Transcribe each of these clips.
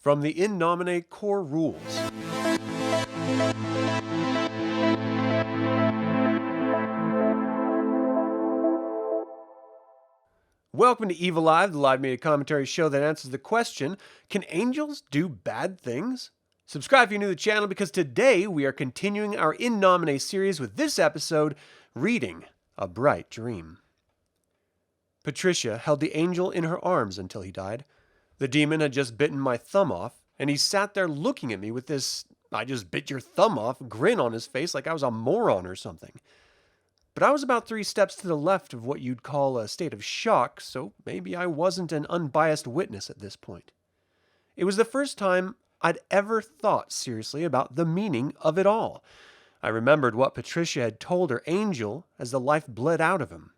From the In Nomine Core Rules. Welcome to Evil Live, the live media commentary show that answers the question, can angels do bad things? Subscribe if you're new to the channel because today we are continuing our In Nomine series with this episode, Reading a Bright Dream. Patricia held the angel in her arms until he died. The demon had just bitten my thumb off, and he sat there looking at me with this "I just bit your thumb off" grin on his face like I was a moron or something. But I was about 3 steps to the left of what you'd call a state of shock, so maybe I wasn't an unbiased witness at this point. It was the first time I'd ever thought seriously about the meaning of it all. I remembered what Patricia had told her angel as the life bled out of him.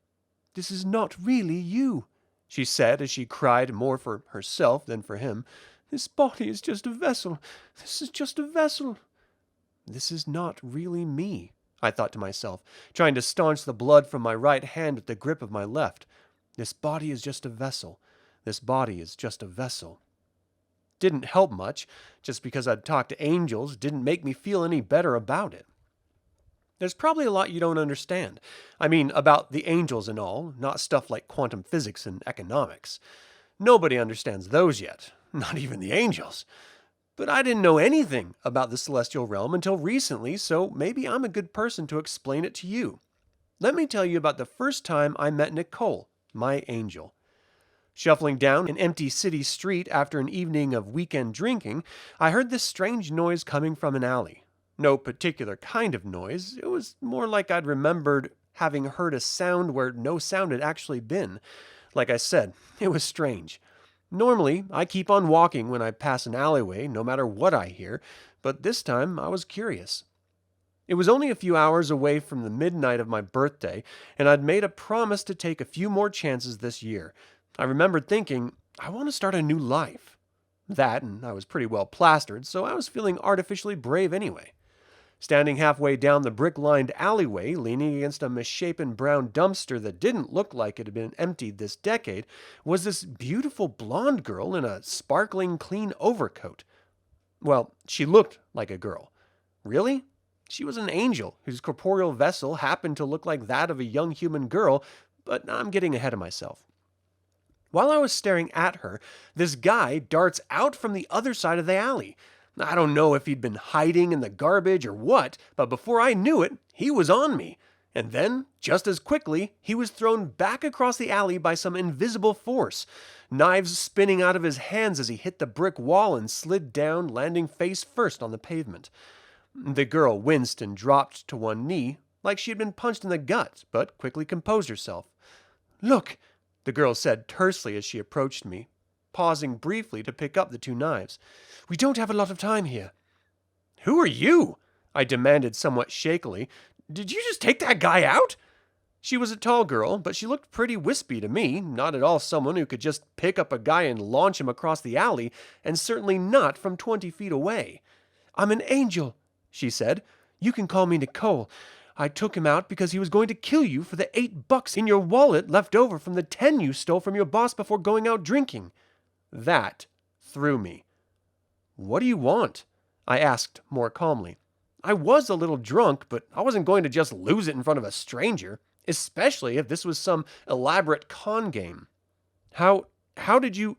"This is not really you," she said as she cried more for herself than for him. "This body is just a vessel. This is just a vessel." This is not really me, I thought to myself, trying to staunch the blood from my right hand with the grip of my left. This body is just a vessel. This body is just a vessel. Didn't help much. Just because I'd talked to angels didn't make me feel any better about it. There's probably a lot you don't understand. I mean, about the angels and all, not stuff like quantum physics and economics. Nobody understands those yet, not even the angels. But I didn't know anything about the celestial realm until recently, so maybe I'm a good person to explain it to you. Let me tell you about the first time I met Nicole, my angel. Shuffling down an empty city street after an evening of weekend drinking, I heard this strange noise coming from an alley. No particular kind of noise. It was more like I'd remembered having heard a sound where no sound had actually been. Like I said, it was strange. Normally, I keep on walking when I pass an alleyway, no matter what I hear, but this time I was curious. It was only a few hours away from the midnight of my birthday, and I'd made a promise to take a few more chances this year. I remembered thinking, I want to start a new life. That, and I was pretty well plastered, so I was feeling artificially brave anyway. Standing halfway down the brick-lined alleyway, leaning against a misshapen brown dumpster that didn't look like it had been emptied this decade, was this beautiful blonde girl in a sparkling clean overcoat. Well, she looked like a girl. Really? She was an angel whose corporeal vessel happened to look like that of a young human girl, but I'm getting ahead of myself. While I was staring at her, this guy darts out from the other side of the alley. I don't know if he'd been hiding in the garbage or what, but before I knew it, he was on me. And then, just as quickly, he was thrown back across the alley by some invisible force, knives spinning out of his hands as he hit the brick wall and slid down, landing face first on the pavement. The girl winced and dropped to one knee, like she had been punched in the gut, but quickly composed herself. "Look," the girl said tersely as she approached me, pausing briefly to pick up the 2 knives. "We don't have a lot of time here." "Who are you?" I demanded somewhat shakily. "Did you just take that guy out?" She was a tall girl, but she looked pretty wispy to me, not at all someone who could just pick up a guy and launch him across the alley, and certainly not from 20 feet away. "I'm an angel," she said. "You can call me Nicole. I took him out because he was going to kill you for the $8 in your wallet left over from the 10 you stole from your boss before going out drinking." That threw me. "What do you want?" I asked more calmly. I was a little drunk, but I wasn't going to just lose it in front of a stranger, especially if this was some elaborate con game. How did you...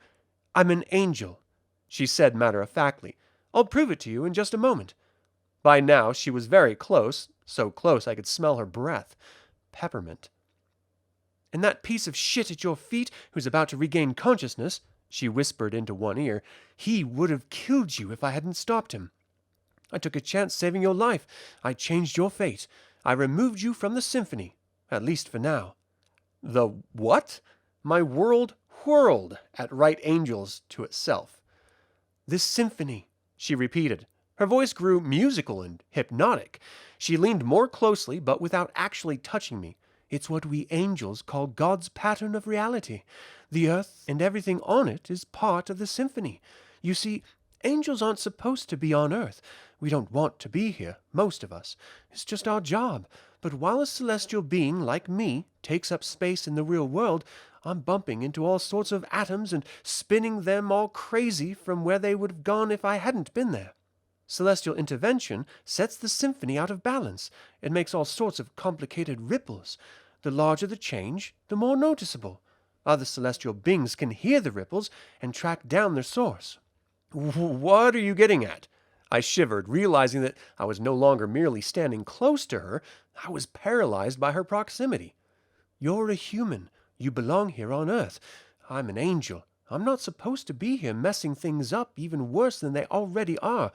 "I'm an angel," she said matter-of-factly. "I'll prove it to you in just a moment." By now, she was very close, so close I could smell her breath. Peppermint. "And that piece of shit at your feet, who's about to regain consciousness," she whispered into one ear, "he would have killed you if I hadn't stopped him. I took a chance saving your life. I changed your fate. I removed you from the Symphony, at least for now." The what? My world whirled at right angles to itself. "This Symphony," she repeated. Her voice grew musical and hypnotic. She leaned more closely, but without actually touching me. "It's what we angels call God's pattern of reality. The earth and everything on it is part of the Symphony. You see, angels aren't supposed to be on earth. We don't want to be here, most of us. It's just our job. But while a celestial being like me takes up space in the real world, I'm bumping into all sorts of atoms and spinning them all crazy from where they would have gone if I hadn't been there. Celestial intervention sets the symphony out of balance. It makes all sorts of complicated ripples. The larger the change, the more noticeable. Other celestial beings can hear the ripples and track down their source. What are you getting at? I shivered, realizing that I was no longer merely standing close to her. I was paralyzed by her proximity. You're a human. You belong here on Earth. I'm an angel. I'm not supposed to be here messing things up even worse than they already are.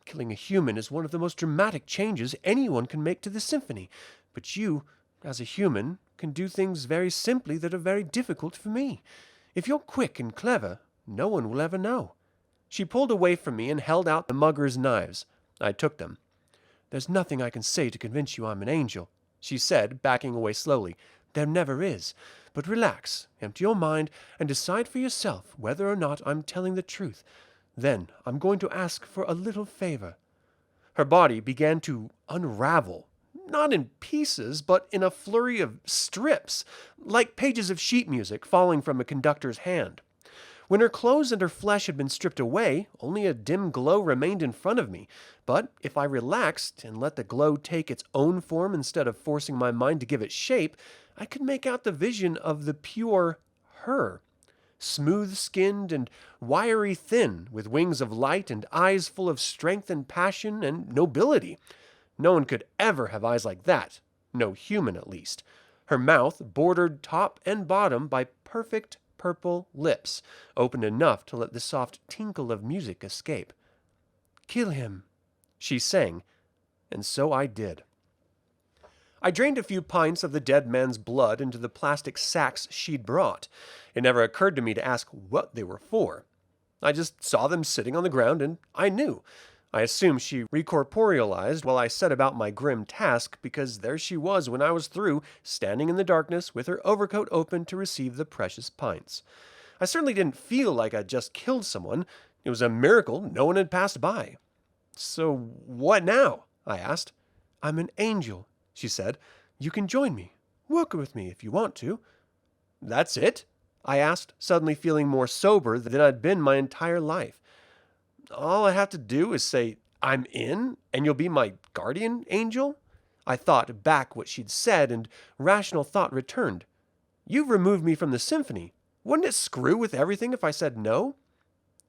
Killing a human is one of the most dramatic changes anyone can make to the symphony. But you, as a human, can do things very simply that are very difficult for me. If you're quick and clever, no one will ever know. She pulled away from me and held out the mugger's knives. I took them. There's nothing I can say to convince you I'm an angel, she said, backing away slowly. There never is. But relax, empty your mind, and decide for yourself whether or not I'm telling the truth. Then I'm going to ask for a little favor. Her body began to unravel, not in pieces, but in a flurry of strips, like pages of sheet music falling from a conductor's hand. When her clothes and her flesh had been stripped away, only a dim glow remained in front of me. But if I relaxed and let the glow take its own form instead of forcing my mind to give it shape, I could make out the vision of the pure her. Smooth-skinned and wiry thin, with wings of light and eyes full of strength and passion and nobility. No one could ever have eyes like that. No human, at least. Her mouth bordered top and bottom by perfect purple lips, opened enough to let the soft tinkle of music escape. "Kill him," she sang, and so I did. I drained a few pints of the dead man's blood into the plastic sacks she'd brought. It never occurred to me to ask what they were for. I just saw them sitting on the ground, and I knew. I assumed she recorporealized while I set about my grim task, because there she was when I was through, standing in the darkness with her overcoat open to receive the precious pints. I certainly didn't feel like I'd just killed someone. It was a miracle no one had passed by. "So what now?" I asked. "I'm an angel," she said. "You can join me. Work with me if you want to." "That's it?" I asked, suddenly feeling more sober than I'd been my entire life. "All I have to do is say, 'I'm in,' and you'll be my guardian angel?" I thought back what she'd said, and rational thought returned. "You've removed me from the symphony. Wouldn't it screw with everything if I said no?"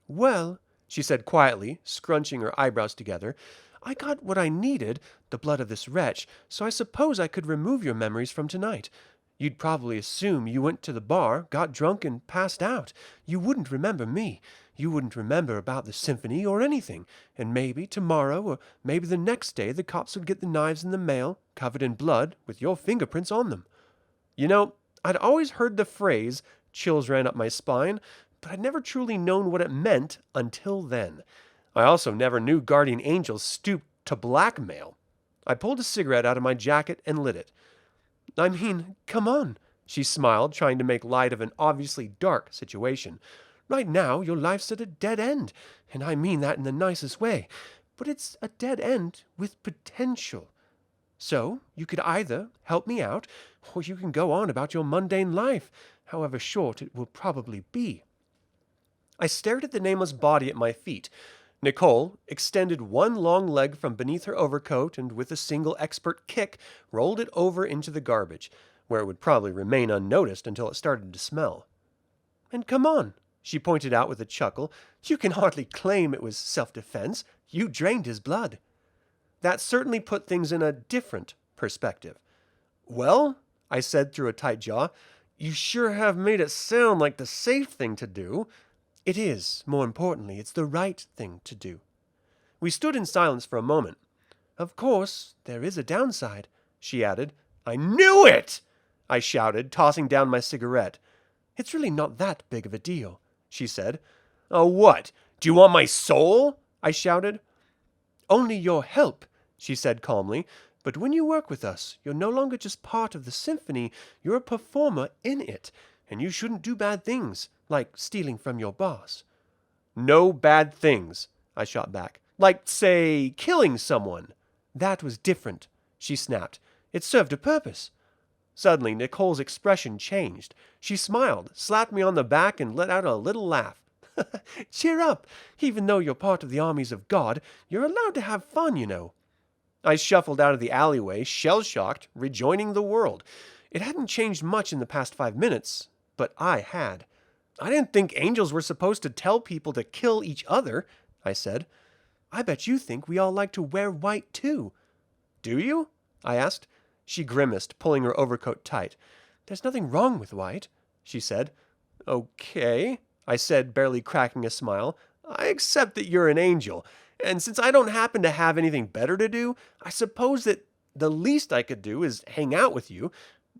"Well," she said quietly, scrunching her eyebrows together, "I got what I needed, the blood of this wretch, so I suppose I could remove your memories from tonight. You'd probably assume you went to the bar, got drunk, and passed out. You wouldn't remember me. You wouldn't remember about the symphony or anything. And maybe tomorrow or maybe the next day the cops would get the knives in the mail, covered in blood, with your fingerprints on them." You know, I'd always heard the phrase, chills ran up my spine, but I'd never truly known what it meant until then. I also never knew guardian angels stooped to blackmail. I pulled a cigarette out of my jacket and lit it. "I mean, come on," she smiled, trying to make light of an obviously dark situation. "Right now, your life's at a dead end, and I mean that in the nicest way. But it's a dead end with potential. So, you could either help me out, or you can go on about your mundane life, however short it will probably be." I stared at the nameless body at my feet. Nicole extended one long leg from beneath her overcoat and with a single expert kick rolled it over into the garbage, where it would probably remain unnoticed until it started to smell. "And come on," she pointed out with a chuckle. "You can hardly claim it was self-defense. You drained his blood." That certainly put things in a different perspective. "Well," I said through a tight jaw, "you sure have made it sound like the safe thing to do." "It is. More importantly, it's the right thing to do." We stood in silence for a moment. "Of course, there is a downside," she added. "I knew it!" I shouted, tossing down my cigarette. "It's really not that big of a deal," she said. "Oh, what? Do you want my soul?" I shouted. "Only your help," she said calmly. "But when you work with us, you're no longer just part of the symphony, you're a performer in it, and you shouldn't do bad things, like stealing from your boss." "No bad things," I shot back. "Like, say, killing someone." "That was different," she snapped. "It served a purpose." Suddenly, Nicole's expression changed. She smiled, slapped me on the back, and let out a little laugh. Cheer up! Even though you're part of the armies of God, you're allowed to have fun, you know. I shuffled out of the alleyway, shell-shocked, rejoining the world. It hadn't changed much in the past 5 minutes, but I had. I didn't think angels were supposed to tell people to kill each other, I said. I bet you think we all like to wear white too. Do you? I asked. She grimaced, pulling her overcoat tight. There's nothing wrong with white, she said. Okay, I said, barely cracking a smile. I accept that you're an angel, and since I don't happen to have anything better to do, I suppose that the least I could do is hang out with you.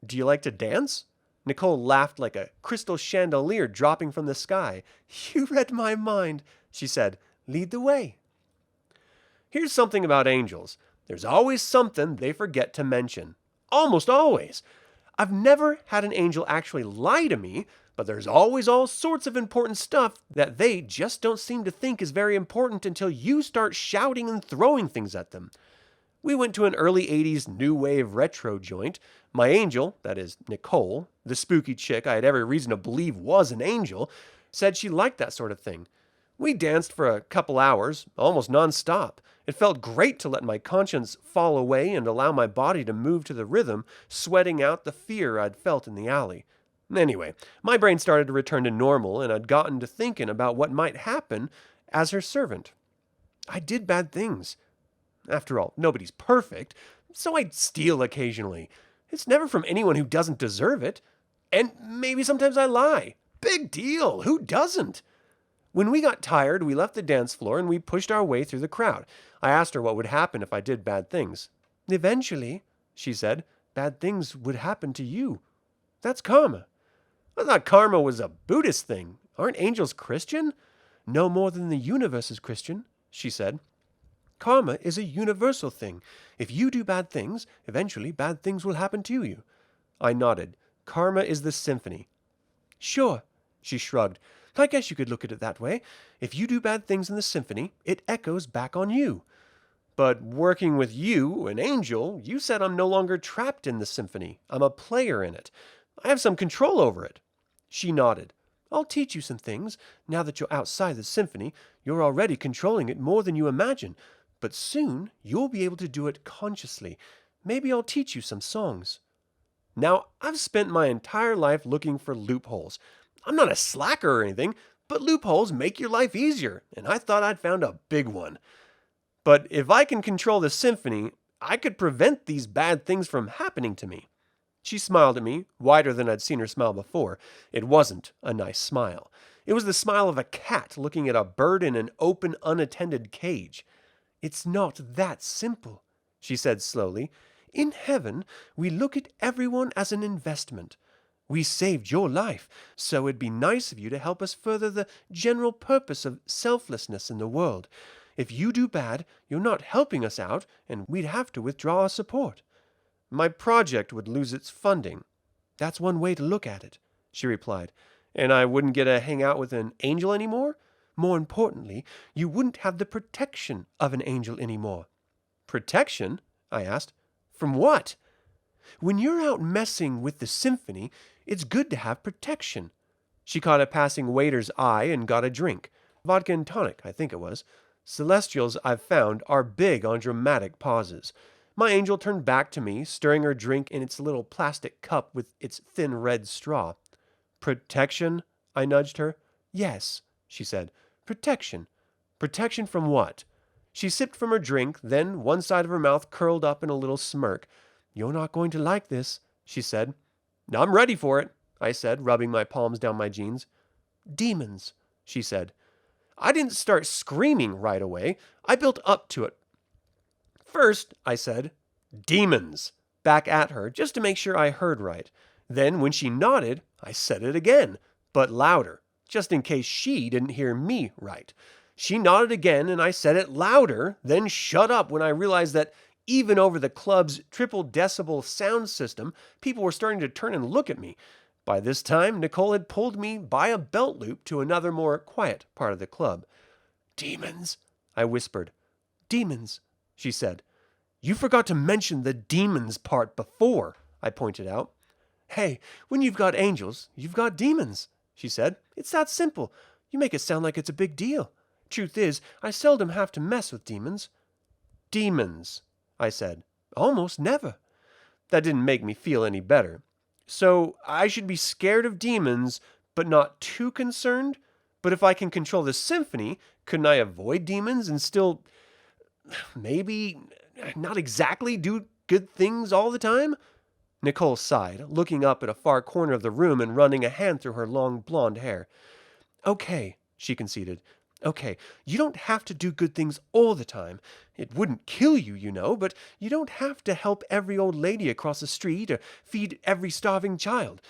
Do you like to dance? Nicole laughed like a crystal chandelier dropping from the sky. You read my mind, she said. Lead the way. Here's something about angels. There's always something they forget to mention. Almost always. I've never had an angel actually lie to me, but there's always all sorts of important stuff that they just don't seem to think is very important until you start shouting and throwing things at them. We went to an early 80s new wave retro joint. My angel, that is Nicole, the spooky chick I had every reason to believe was an angel, said she liked that sort of thing. We danced for a couple hours, almost non-stop. It felt great to let my conscience fall away and allow my body to move to the rhythm, sweating out the fear I'd felt in the alley. Anyway, my brain started to return to normal, and I'd gotten to thinking about what might happen as her servant. I did bad things. After all, nobody's perfect, so I'd steal occasionally. It's never from anyone who doesn't deserve it. And maybe sometimes I lie. Big deal. Who doesn't? When we got tired, we left the dance floor and we pushed our way through the crowd. I asked her what would happen if I did bad things. Eventually, she said, bad things would happen to you. That's karma. I thought karma was a Buddhist thing. Aren't angels Christian? No more than the universe is Christian, she said. Karma is a universal thing. If you do bad things, eventually bad things will happen to you. I nodded. Karma is the symphony. Sure, she shrugged. I guess you could look at it that way. If you do bad things in the symphony, it echoes back on you. But working with you, an angel, you said I'm no longer trapped in the symphony. I'm a player in it. I have some control over it. She nodded. I'll teach you some things. Now that you're outside the symphony, you're already controlling it more than you imagine. But soon, you'll be able to do it consciously. Maybe I'll teach you some songs. Now, I've spent my entire life looking for loopholes. I'm not a slacker or anything, but loopholes make your life easier, and I thought I'd found a big one. But if I can control the symphony, I could prevent these bad things from happening to me. She smiled at me, wider than I'd seen her smile before. It wasn't a nice smile. It was the smile of a cat looking at a bird in an open, unattended cage. It's not that simple, she said slowly. In heaven, we look at everyone as an investment. We saved your life, so it'd be nice of you to help us further the general purpose of selflessness in the world. If you do bad, you're not helping us out, and we'd have to withdraw our support. My project would lose its funding. That's one way to look at it, she replied. And I wouldn't get to hang out with an angel anymore? More importantly, you wouldn't have the protection of an angel anymore. Protection? I asked. From what? When you're out messing with the symphony, it's good to have protection. She caught a passing waiter's eye and got a drink. Vodka and tonic, I think it was. Celestials, I've found, are big on dramatic pauses. My angel turned back to me, stirring her drink in its little plastic cup with its thin red straw. Protection? I nudged her. Yes, she said. Protection. Protection from what? She sipped from her drink, then one side of her mouth curled up in a little smirk. You're not going to like this, she said. I'm ready for it, I said, rubbing my palms down my jeans. Demons, she said. I didn't start screaming right away. I built up to it. First, I said, demons, back at her, just to make sure I heard right. Then, when she nodded, I said it again, but louder, just in case she didn't hear me right. She nodded again, and I said it louder, then shut up when I realized that even over the club's triple decibel sound system, people were starting to turn and look at me. By this time, Nicole had pulled me by a belt loop to another more quiet part of the club. Demons, I whispered. Demons, she said. You forgot to mention the demons part before, I pointed out. Hey, when you've got angels, you've got demons, she said. It's that simple. You make it sound like it's a big deal. Truth is, I seldom have to mess with demons. Demons, I said. Almost never. That didn't make me feel any better. So I should be scared of demons, but not too concerned? But if I can control the symphony, couldn't I avoid demons and still, maybe, not exactly do good things all the time? Nicole sighed, looking up at a far corner of the room and running a hand through her long blonde hair. Okay, she conceded. Okay, you don't have to do good things all the time. It wouldn't kill you, you know, but you don't have to help every old lady across the street or feed every starving child.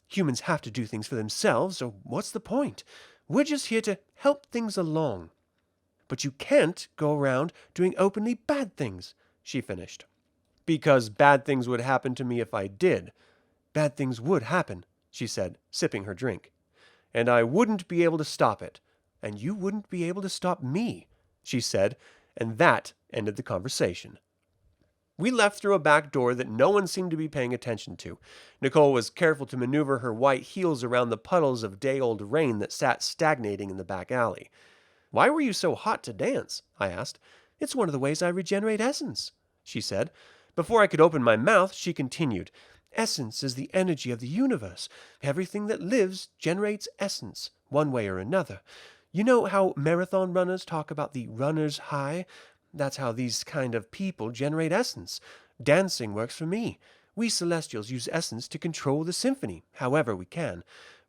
Humans have to do things for themselves, so what's the point? We're just here to help things along. But you can't go around doing openly bad things, she finished. Because bad things would happen to me if I did. Bad things would happen, she said, sipping her drink. And I wouldn't be able to stop it. And you wouldn't be able to stop me, she said, and that ended the conversation. We left through a back door that no one seemed to be paying attention to. Nicole was careful to maneuver her white heels around the puddles of day-old rain that sat stagnating in the back alley. Why were you so hot to dance? I asked. It's one of the ways I regenerate essence, she said. Before I could open my mouth, she continued. Essence is the energy of the universe. Everything that lives generates essence, one way or another. You know how marathon runners talk about the runner's high? That's how these kind of people generate essence. Dancing works for me. We Celestials use essence to control the symphony, however we can.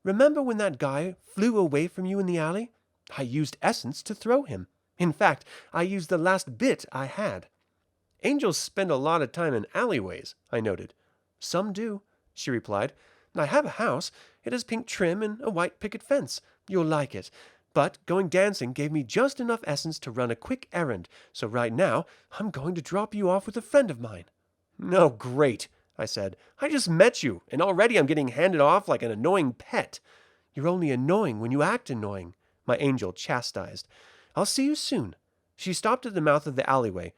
Remember when that guy flew away from you in the alley? I used essence to throw him. In fact, I used the last bit I had. Angels spend a lot of time in alleyways, I noted. Some do, she replied. I have a house. It has pink trim and a white picket fence. You'll like it. But going dancing gave me just enough essence to run a quick errand, so right now I'm going to drop you off with a friend of mine. No, great, I said. I just met you, and already I'm getting handed off like an annoying pet. You're only annoying when you act annoying, my angel chastised. I'll see you soon. She stopped at the mouth of the alleyway.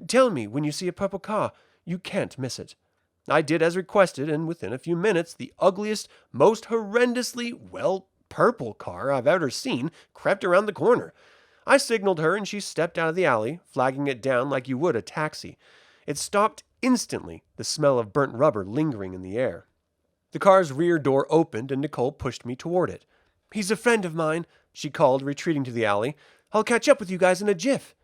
Tell me when you see a purple car. You can't miss it. I did as requested, and within a few minutes, the ugliest, most horrendously, purple car I've ever seen crept around the corner. I signaled her, and she stepped out of the alley, flagging it down like you would a taxi. It stopped instantly, the smell of burnt rubber lingering in the air. The car's rear door opened, and Nicole pushed me toward it. He's a friend of mine, she called, retreating to the alley. I'll catch up with you guys in a jiff.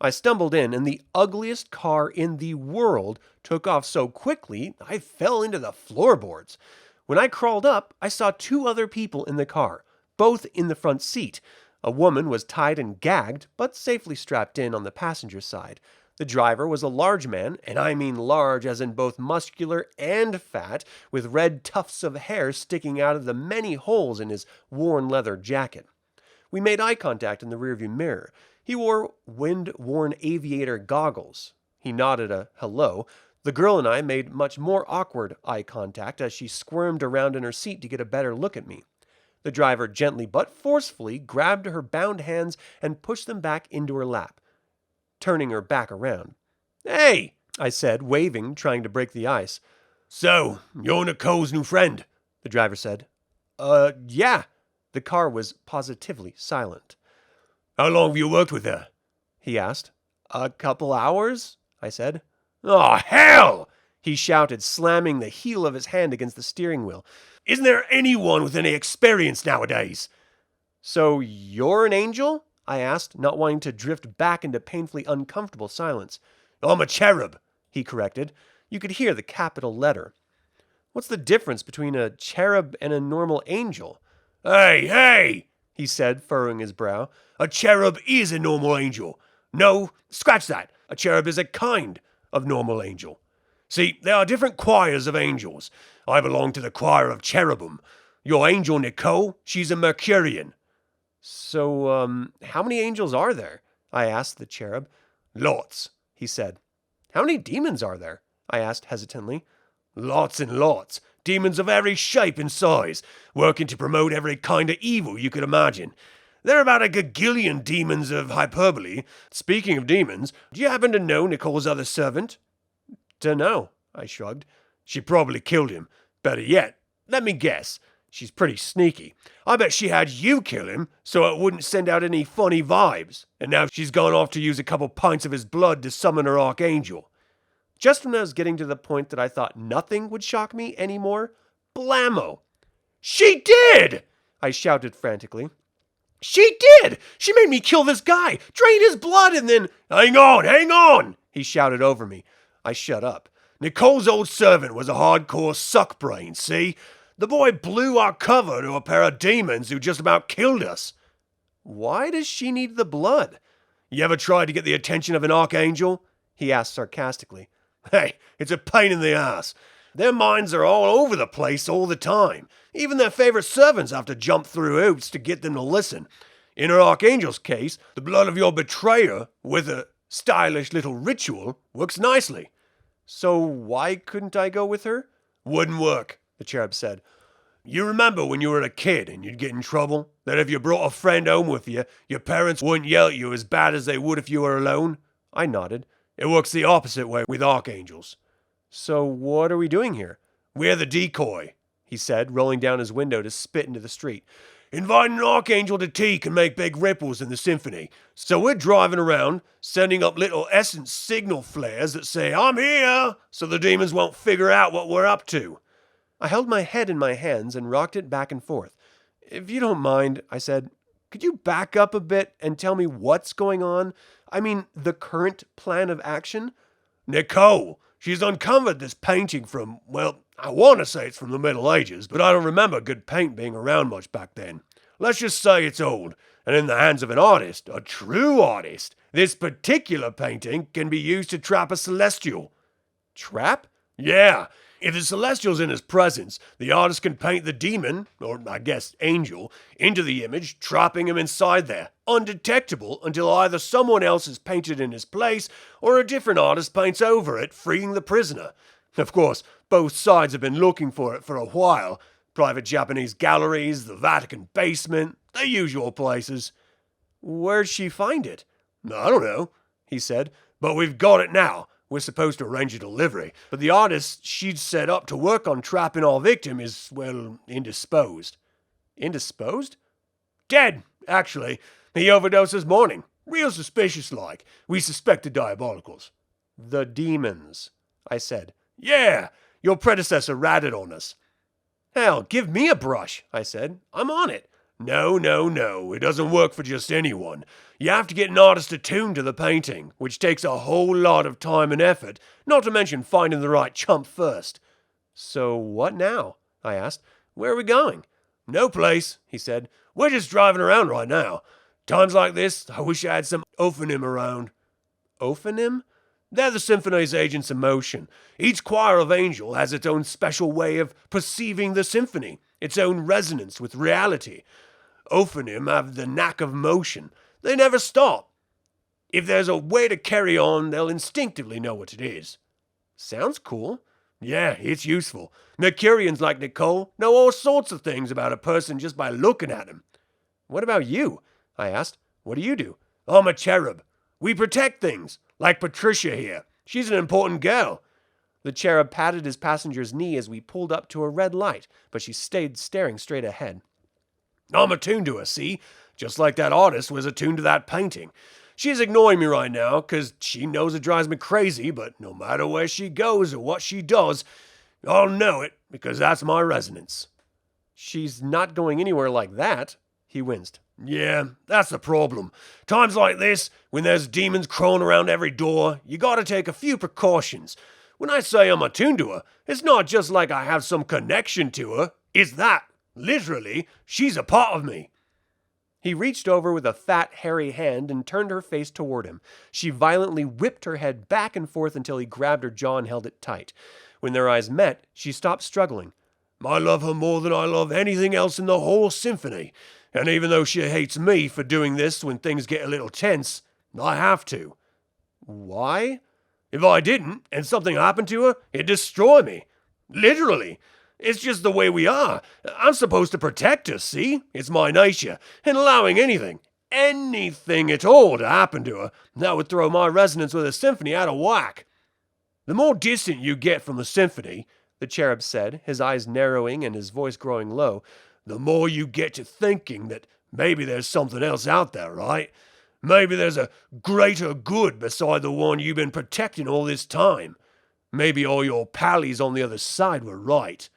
I stumbled in, and the ugliest car in the world took off so quickly I fell into the floorboards. When I crawled up, I saw two other people in the car, both in the front seat. A woman was tied and gagged, but safely strapped in on the passenger side. The driver was a large man, and I mean large as in both muscular and fat, with red tufts of hair sticking out of the many holes in his worn leather jacket. We made eye contact in the rearview mirror. He wore wind-worn aviator goggles. He nodded a hello. The girl and I made much more awkward eye contact as she squirmed around in her seat to get a better look at me. The driver gently but forcefully grabbed her bound hands and pushed them back into her lap, turning her back around. Hey, I said, waving, trying to break the ice. So, you're Nicole's new friend, the driver said. Yeah. The car was positively silent. How long have you worked with her? He asked. A couple hours, I said. Oh, hell! He shouted, slamming the heel of his hand against the steering wheel. Isn't there anyone with any experience nowadays? So you're an angel? I asked, not wanting to drift back into painfully uncomfortable silence. I'm a cherub, he corrected. You could hear the capital letter. What's the difference between a cherub and a normal angel? Hey, he said, furrowing his brow. A cherub is a normal angel. No, scratch that. A cherub is a kind of normal angel. See, there are different choirs of angels. I belong to the choir of cherubim. Your angel, Nicole, she's a Mercurian. So, how many angels are there? I asked the cherub. Lots, he said. How many demons are there? I asked hesitantly. Lots and lots. Demons of every shape and size, working to promote every kind of evil you could imagine. There are about a gagillion demons of hyperbole. Speaking of demons, do you happen to know Nicole's other servant? Dunno, I shrugged. She probably killed him. Better yet, let me guess. She's pretty sneaky. I bet she had you kill him so it wouldn't send out any funny vibes, and now she's gone off to use a couple pints of his blood to summon her Archangel. Just when I was getting to the point that I thought nothing would shock me anymore, blammo! She did! I shouted frantically. She did! She made me kill this guy, drain his blood, and then... Hang on! He shouted over me. I shut up. Nicole's old servant was a hardcore suckbrain, see? The boy blew our cover to a pair of demons who just about killed us. Why does she need the blood? You ever tried to get the attention of an Archangel? He asked sarcastically. Hey, it's a pain in the ass. Their minds are all over the place all the time. Even their favorite servants have to jump through hoops to get them to listen. In her Archangel's case, the blood of your betrayer, with a stylish little ritual, works nicely. So why couldn't I go with her? Wouldn't work, the cherub said. You remember when you were a kid and you'd get in trouble? That if you brought a friend home with you, your parents wouldn't yell at you as bad as they would if you were alone? I nodded. It works the opposite way with Archangels. So what are we doing here? We're the decoy, he said, rolling down his window to spit into the street. Inviting an Archangel to tea can make big ripples in the Symphony. So we're driving around, sending up little essence signal flares that say, I'm here, so the demons won't figure out what we're up to. I held my head in my hands and rocked it back and forth. If you don't mind, I said, could you back up a bit and tell me what's going on? I mean, the current plan of action? Nicole, she's uncovered this painting from, well, I want to say it's from the Middle Ages, but I don't remember good paint being around much back then. Let's just say it's old, and in the hands of an artist, a true artist, this particular painting can be used to trap a celestial. Trap? Yeah. If the celestial's in his presence, the artist can paint the demon, or I guess angel, into the image, trapping him inside there, undetectable until either someone else is painted in his place or a different artist paints over it, freeing the prisoner. Of course, both sides have been looking for it for a while. Private Japanese galleries, the Vatican basement, the usual places. Where'd she find it? I don't know, he said, but we've got it now. We're supposed to arrange a delivery, but the artist she'd set up to work on trapping our victim is, well, indisposed. Indisposed? Dead, actually. He overdosed this morning. Real suspicious-like. We suspect the diabolicals. The demons, I said. Yeah, your predecessor ratted on us. Hell, give me a brush, I said. I'm on it. No. It doesn't work for just anyone. You have to get an artist attuned to the painting, which takes a whole lot of time and effort, not to mention finding the right chump first. So what now? I asked. Where are we going? No place, he said. We're just driving around right now. Times like this, I wish I had some ophanim around. Ophanim? They're the Symphony's agents of motion. Each choir of angel has its own special way of perceiving the symphony, its own resonance with reality. Ophanim have the knack of motion. They never stop. If there's a way to carry on, they'll instinctively know what it is. Sounds cool. Yeah, it's useful. Mercurians like Nicole know all sorts of things about a person just by looking at him. What about you? I asked. What do you do? I'm a cherub. We protect things, like Patricia here. She's an important girl. The cherub patted his passenger's knee as we pulled up to a red light, but she stayed staring straight ahead. I'm attuned to her, see? Just like that artist was attuned to that painting. She's ignoring me right now, 'cause she knows it drives me crazy, but no matter where she goes or what she does, I'll know it, because that's my resonance. She's not going anywhere like that, he winced. Yeah, that's the problem. Times like this, when there's demons crawling around every door, you gotta take a few precautions. When I say I'm attuned to her, it's not just like I have some connection to her. It's that, literally, she's a part of me. He reached over with a fat, hairy hand and turned her face toward him. She violently whipped her head back and forth until he grabbed her jaw and held it tight. When their eyes met, she stopped struggling. I love her more than I love anything else in the whole symphony. And even though she hates me for doing this when things get a little tense, I have to. Why? If I didn't, and something happened to her, it'd destroy me. Literally. It's just the way we are. I'm supposed to protect her, see? It's my nature. And allowing anything at all to happen to her, that would throw my resonance with the symphony out of whack. The more distant you get from the symphony, the cherub said, his eyes narrowing and his voice growing low, "the more you get to thinking that maybe there's something else out there, right? Maybe there's a greater good beside the one you've been protecting all this time. Maybe all your pallies on the other side were right.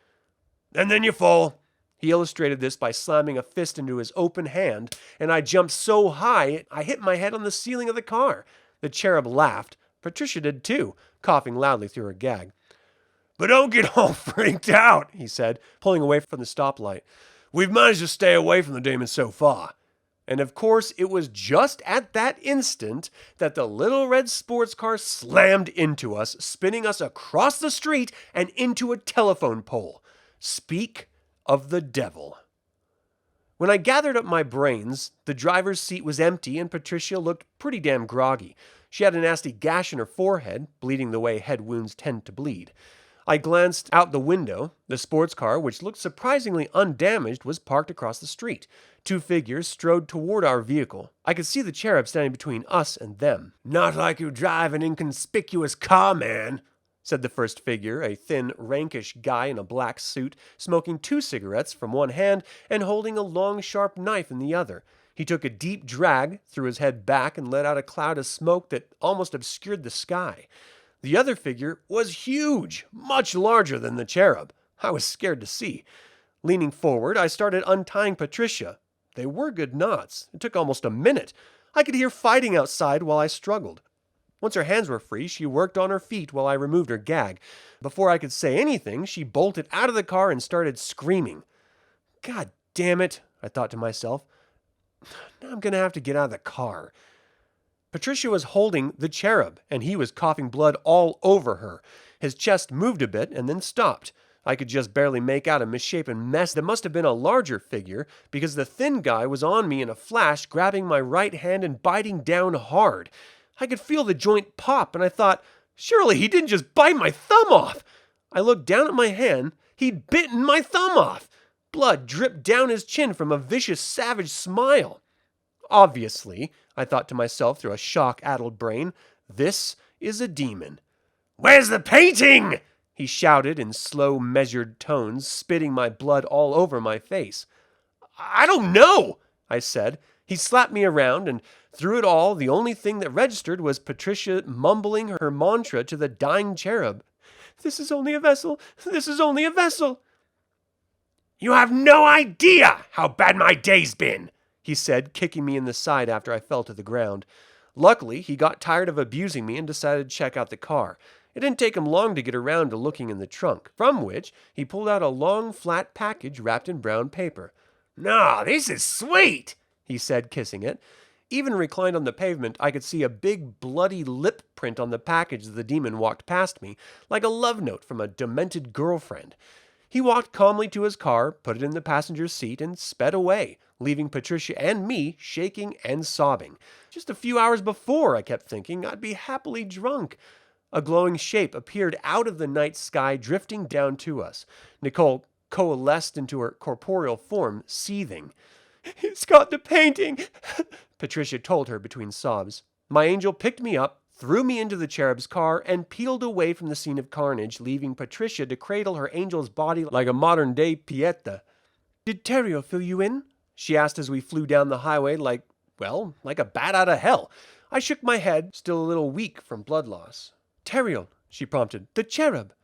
And then you fall." He illustrated this by slamming a fist into his open hand, and I jumped so high I hit my head on the ceiling of the car. The cherub laughed. Patricia did too, coughing loudly through her gag. "But don't get all freaked out," he said, pulling away from the stoplight. "We've managed to stay away from the demon so far." And of course, it was just at that instant that the little red sports car slammed into us, spinning us across the street and into a telephone pole. Speak of the devil. When I gathered up my brains, the driver's seat was empty and Patricia looked pretty damn groggy. She had a nasty gash in her forehead, bleeding the way head wounds tend to bleed. I glanced out the window. The sports car, which looked surprisingly undamaged, was parked across the street. Two figures strode toward our vehicle. I could see the cherub standing between us and them. "Not like you drive an inconspicuous car, man," said the first figure, a thin, rankish guy in a black suit, smoking 2 cigarettes from one hand and holding a long, sharp knife in the other. He took a deep drag, threw his head back, and let out a cloud of smoke that almost obscured the sky. The other figure was huge, much larger than the cherub. I was scared to see. Leaning forward, I started untying Patricia. They were good knots. It took almost a minute. I could hear fighting outside while I struggled. Once her hands were free, she worked on her feet while I removed her gag. Before I could say anything, she bolted out of the car and started screaming. "God damn it," I thought to myself. "Now I'm going to have to get out of the car." Patricia was holding the cherub, and he was coughing blood all over her. His chest moved a bit and then stopped. I could just barely make out a misshapen mess that must have been a larger figure, because the thin guy was on me in a flash, grabbing my right hand and biting down hard. I could feel the joint pop, and I thought, surely he didn't just bite my thumb off. I looked down at my hand. He'd bitten my thumb off. Blood dripped down his chin from a vicious, savage smile. Obviously, I thought to myself through a shock-addled brain, this is a demon. "Where's the painting?" he shouted in slow, measured tones, spitting my blood all over my face. "I don't know," I said. He slapped me around, and through it all, the only thing that registered was Patricia mumbling her mantra to the dying cherub. "This is only a vessel. This is only a vessel." "You have no idea how bad my day's been," he said, kicking me in the side after I fell to the ground. Luckily, he got tired of abusing me and decided to check out the car. It didn't take him long to get around to looking in the trunk, from which he pulled out a long, flat package wrapped in brown paper. "No, this is sweet," he said, kissing it. Even reclined on the pavement, I could see a big, bloody lip print on the package as the demon walked past me, like a love note from a demented girlfriend. He walked calmly to his car, put it in the passenger seat, and sped away, leaving Patricia and me shaking and sobbing. Just a few hours before, I kept thinking, I'd be happily drunk. A glowing shape appeared out of the night sky, drifting down to us. Nicole coalesced into her corporeal form, seething. "It's got the painting," Patricia told her between sobs. My angel picked me up, threw me into the cherub's car, and peeled away from the scene of carnage, leaving Patricia to cradle her angel's body like a modern-day Pieta. "Did Terrio fill you in?" she asked as we flew down the highway like a bat out of hell. I shook my head, still a little weak from blood loss. "Terrio," she prompted. "The cherub."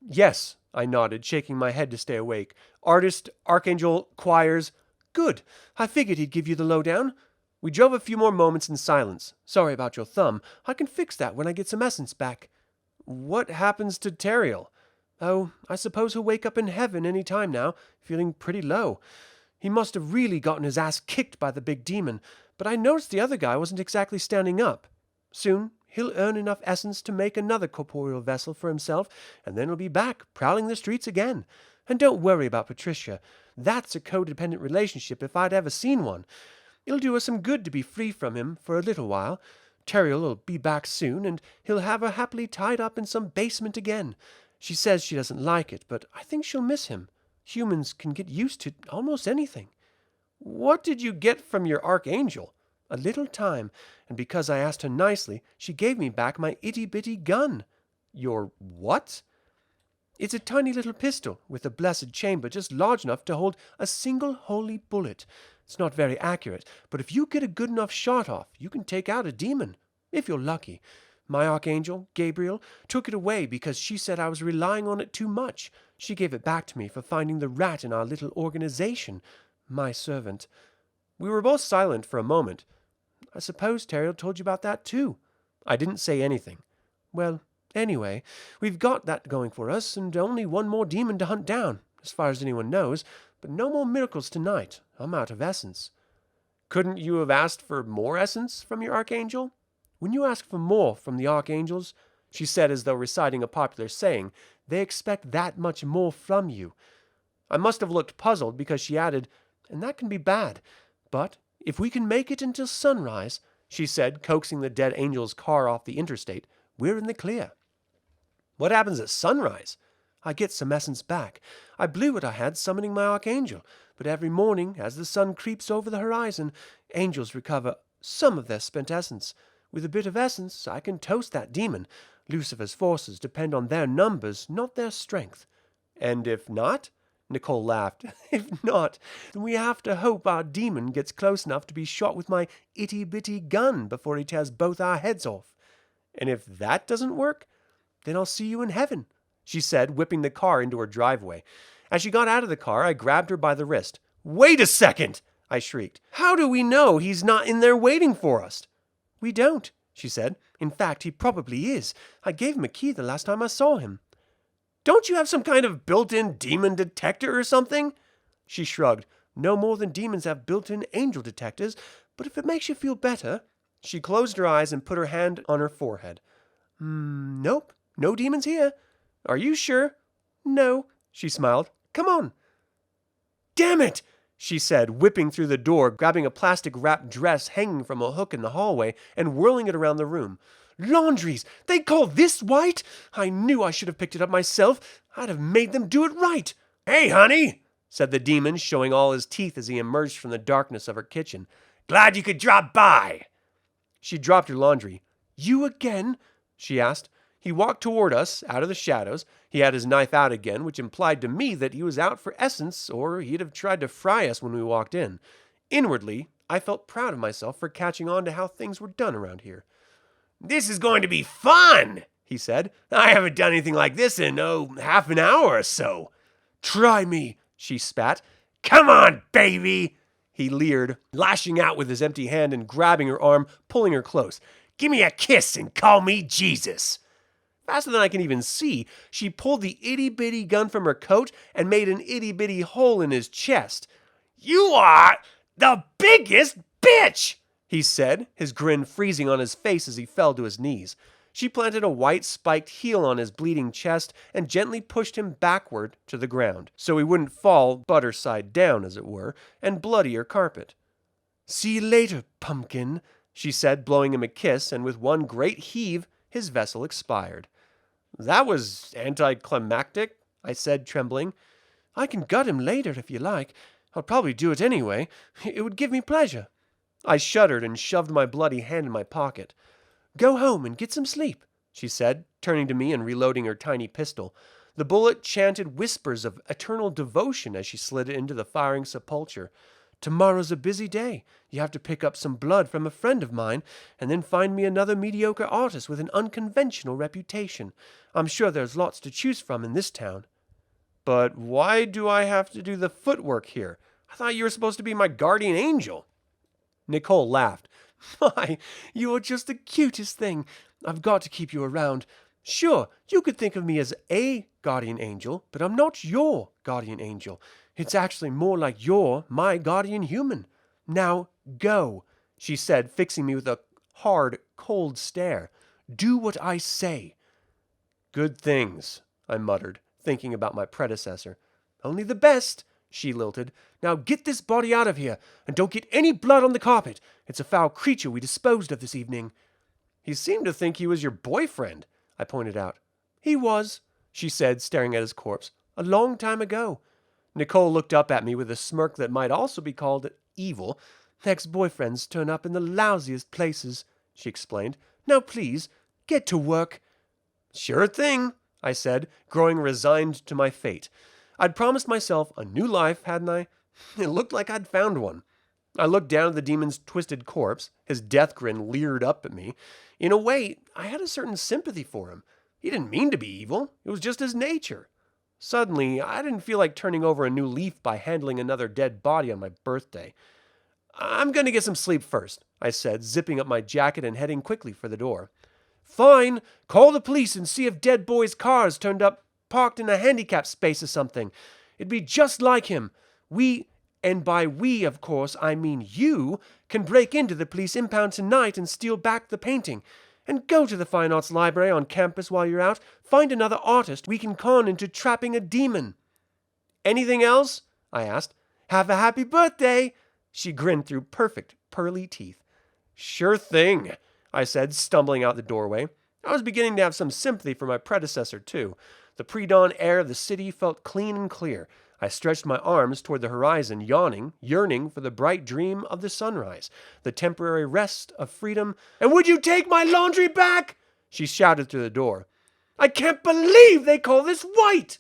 "Yes," I nodded, shaking my head to stay awake. "Artist, archangel, choirs." "Good. I figured he'd give you the lowdown." We drove a few more moments in silence. "Sorry about your thumb. I can fix that when I get some essence back." "What happens to Terrio?" "Oh, I suppose he'll wake up in heaven any time now, feeling pretty low. He must have really gotten his ass kicked by the big demon, but I noticed the other guy wasn't exactly standing up. Soon, he'll earn enough essence to make another corporeal vessel for himself, and then he'll be back, prowling the streets again. And don't worry about Patricia. That's a codependent relationship if I'd ever seen one. It'll do us some good to be free from him for a little while. Terri'll be back soon, and he'll have her happily tied up in some basement again. She says she doesn't like it, but I think she'll miss him. Humans can get used to almost anything." "What did you get from your archangel?" "A little time, and because I asked her nicely, she gave me back my itty-bitty gun." "Your what?" It's a tiny little pistol with a blessed chamber just large enough to hold a single holy bullet. It's not very accurate, but if you get a good enough shot off, you can take out a demon, if you're lucky. My archangel, Gabriel, took it away because she said I was relying on it too much. She gave it back to me for finding the rat in our little organization, my servant. We were both silent for a moment. I suppose Teriel told you about that too. I didn't say anything. Well, anyway, we've got that going for us, and only one more demon to hunt down, as far as anyone knows, but no more miracles tonight. I'm out of essence. Couldn't you have asked for more essence from your archangel? When you ask for more from the archangels, she said as though reciting a popular saying, they expect that much more from you. I must have looked puzzled because she added, and that can be bad, but if we can make it until sunrise, she said, coaxing the dead angel's car off the interstate, we're in the clear. What happens at sunrise? I get some essence back. I blew what I had summoning my archangel, but every morning, as the sun creeps over the horizon, angels recover some of their spent essence. With a bit of essence, I can toast that demon. Lucifer's forces depend on their numbers, not their strength. And if not? Nicole laughed. If not, then we have to hope our demon gets close enough to be shot with my itty-bitty gun before he tears both our heads off. And if that doesn't work, then I'll see you in heaven, she said, whipping the car into her driveway. As she got out of the car, I grabbed her by the wrist. Wait a second, I shrieked. How do we know he's not in there waiting for us? We don't, she said. In fact, he probably is. I gave him a key the last time I saw him. Don't you have some kind of built-in demon detector or something? She shrugged. No more than demons have built-in angel detectors, but if it makes you feel better. She closed her eyes and put her hand on her forehead. Nope, no demons here. Are you sure? No, she smiled. Come on. Damn it, she said, whipping through the door, grabbing a plastic-wrapped dress hanging from a hook in the hallway and whirling it around the room. Laundries! They call this white? I knew I should have picked it up myself. I'd have made them do it right. Hey, honey, said the demon, showing all his teeth as he emerged from the darkness of her kitchen. Glad you could drop by. She dropped her laundry. You again? She asked. He walked toward us, out of the shadows. He had his knife out again, which implied to me that he was out for essence, or he'd have tried to fry us when we walked in. Inwardly, I felt proud of myself for catching on to how things were done around here. This is going to be fun, he said. I haven't done anything like this in, half an hour or so. Try me, she spat. Come on, baby, he leered, lashing out with his empty hand and grabbing her arm, pulling her close. Give me a kiss and call me Jesus. Faster than I can even see, she pulled the itty-bitty gun from her coat and made an itty-bitty hole in his chest. You are the biggest bitch, he said, his grin freezing on his face as he fell to his knees. She planted a white spiked heel on his bleeding chest and gently pushed him backward to the ground, so he wouldn't fall butter side down, as it were, and bloody her carpet. See you later, pumpkin, she said, blowing him a kiss, and with one great heave, his vessel expired. That was anticlimactic, I said, trembling. I can gut him later if you like. I'll probably do it anyway. It would give me pleasure. I shuddered and shoved my bloody hand in my pocket. Go home and get some sleep, she said, turning to me and reloading her tiny pistol. The bullet chanted whispers of eternal devotion as she slid it into the firing sepulchre. Tomorrow's a busy day. You have to pick up some blood from a friend of mine, and then find me another mediocre artist with an unconventional reputation. I'm sure there's lots to choose from in this town. But why do I have to do the footwork here? I thought you were supposed to be my guardian angel. Nicole laughed. My, you are just the cutest thing. I've got to keep you around. Sure, you could think of me as a guardian angel, but I'm not your guardian angel. It's actually more like you're my guardian human. Now, go, she said, fixing me with a hard, cold stare. Do what I say. Good things, I muttered, thinking about my predecessor. Only the best, she lilted. Now get this body out of here, and don't get any blood on the carpet. It's a foul creature we disposed of this evening. He seemed to think he was your boyfriend, I pointed out. He was, she said, staring at his corpse. A long time ago. Nicole looked up at me with a smirk that might also be called evil. Ex-boyfriends turn up in the lousiest places, she explained. Now please, get to work. Sure thing, I said, growing resigned to my fate. I'd promised myself a new life, hadn't I? It looked like I'd found one. I looked down at the demon's twisted corpse. His death grin leered up at me. In a way, I had a certain sympathy for him. He didn't mean to be evil. It was just his nature. Suddenly, I didn't feel like turning over a new leaf by handling another dead body on my birthday. I'm going to get some sleep first, I said, zipping up my jacket and heading quickly for the door. Fine. Call the police and see if dead boy's car's turned up parked in a handicap space or something. It'd be just like him. We, and by we, of course, I mean you, can break into the police impound tonight and steal back the painting. And go to the Fine Arts Library on campus while you're out. Find another artist we can con into trapping a demon. Anything else? I asked. Have a happy birthday. She grinned through perfect, pearly teeth. Sure thing, I said, stumbling out the doorway. I was beginning to have some sympathy for my predecessor, too. The pre-dawn air of the city felt clean and clear. I stretched my arms toward the horizon, yearning for the bright dream of the sunrise, the temporary rest of freedom. And would you take my laundry back? She shouted through the door. I can't believe they call this white!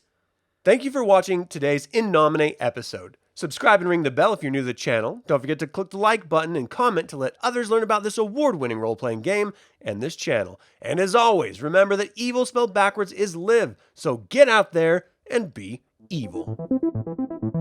Thank you for watching today's In Nomine episode. Subscribe and ring the bell if you're new to the channel. Don't forget to click the like button and comment to let others learn about this award-winning role-playing game and this channel. And as always, remember that evil spelled backwards is live, so get out there and be evil.